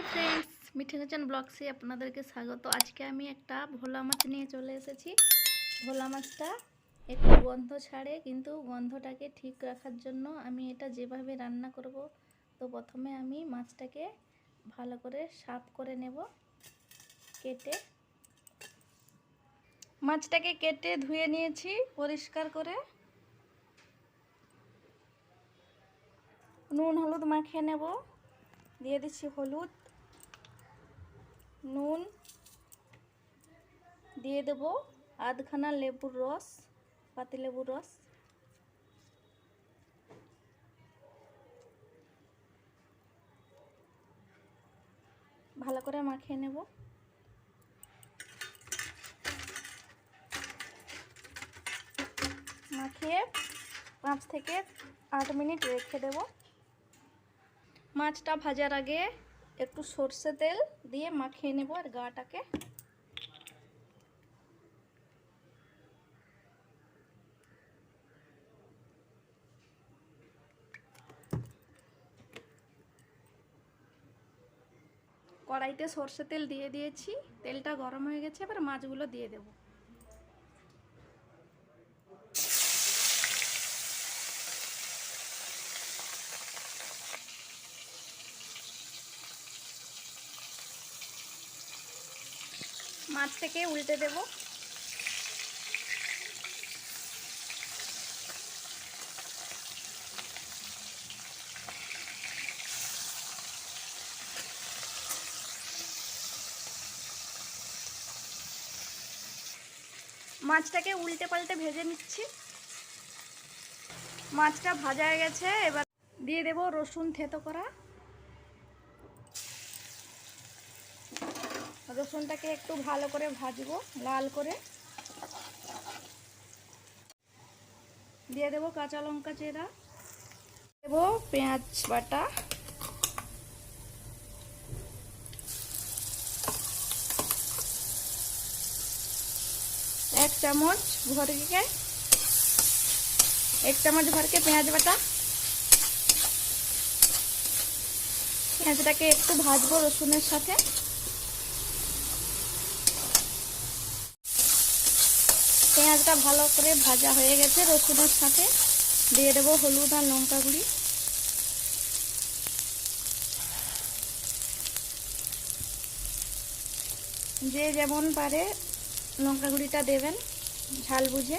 Hi friends, মিঠে kitchen ব্লগসে আপনাদেরকে স্বাগত। আজকে আমি একটা ভোলা মাছ নিয়ে চলে এসেছি। ভোলা মাছটা একটু গন্ধ ছাড়ে, কিন্তু গন্ধটাকে ঠিক রাখার জন্য আমি এটা যেভাবে রান্না করব, তো প্রথমে আমি মাছটাকে ভালো করে সাফ করে নেব। মাছটাকে কেটে ধুয়ে নিয়েছি পরিষ্কার করে। নুন হলুদ মাখিয়ে নেব। দিয়ে দিচ্ছি হলুদ, নুন, দিয়ে দেব আধখানা লেবুর রস, পাতি লেবুর রস। ভালো করে মাখিয়ে নেব। মাখিয়ে 5 থেকে 8 মিনিট রেখে দেব। মাছটা ভাজার আগে একটু সর্ষে তেল দিয়ে মাখিয়ে নেব আর গাটাকে। কড়াইতে সর্ষে তেল দিয়ে দিয়েছি, তেলটা গরম হয়ে গেছে। এবার মাছগুলো দিয়ে দেব। মাছ থেকে উল্টে দেব। মাছটাকে উল্টে পাল্টে ভেজে নিচ্ছি। মাছটা ভাজা হয়ে গেছে। এবার দিয়ে দেব রসুন থেতো করা। রসুনটাকে একটু ভালো করে ভাজবো লাল করে। দিয়ে দেব কাঁচা লঙ্কা চেরা, দেব পেঁয়াজ বাটা, एक चामच भर के पेঁয়াজ বাটা। পেঁয়াজটাকে একটু ভাজবো রসুনের সাথে। পেঁয়াজটা ভালো করে ভাজা হয়ে গেছে রসুনের সাথে। দিয়ে দেবো হলুদ আর লঙ্কা গুঁড়ি। যে যেমন পারে লঙ্কা গুঁড়িটা দেবেন ঝাল বুঝে।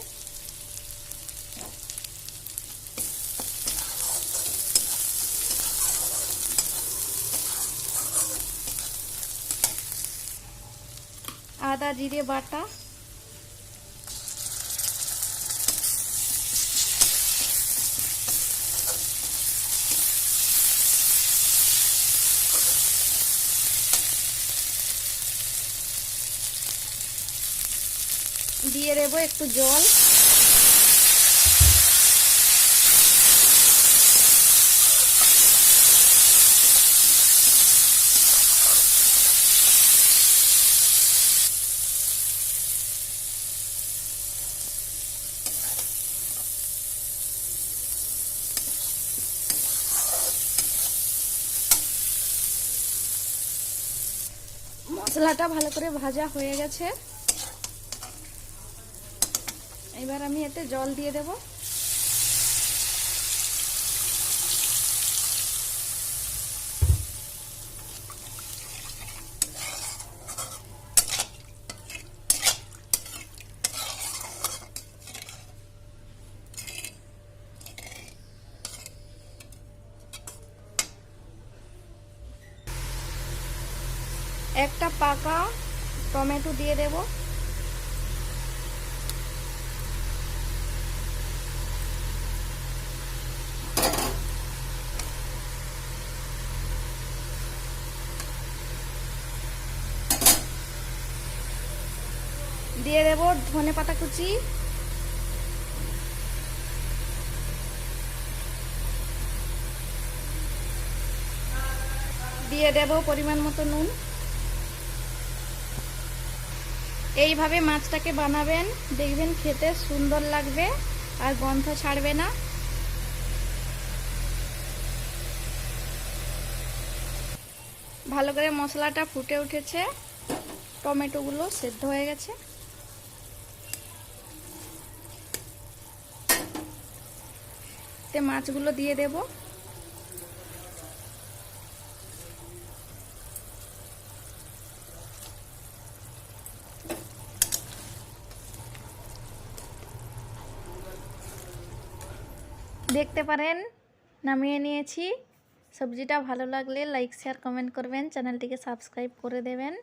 আদা জিরে বাটা, দিয়ে দেবো একটু জল। মশলাটা ভালো করে ভাজা হয়ে গেছে। এবার আমি এতে জল দিয়ে দেব। একটা পাকা টমেটো দিয়ে দেব। দিয়ে দেব ধনে পাতা কুচি। দিয়ে দেব পরিমাণ মতো নুন। এইভাবে মাছটাকে বানাবেন, দেখবেন খেতে সুন্দর লাগবে আর গন্ধ ছাড়বে না। ভালো করে মশলাটা ফুটে উঠেছে, টমেটোগুলো সেদ্ধ হয়ে গেছে। তে মাছগুলো দিয়ে দেব। দেখতে পারেন নামিয়ে নিয়েছি। সবজিটা ভালো লাগলে লাইক শেয়ার কমেন্ট করবেন, চ্যানেলটিকে সাবস্ক্রাইব করে দেবেন।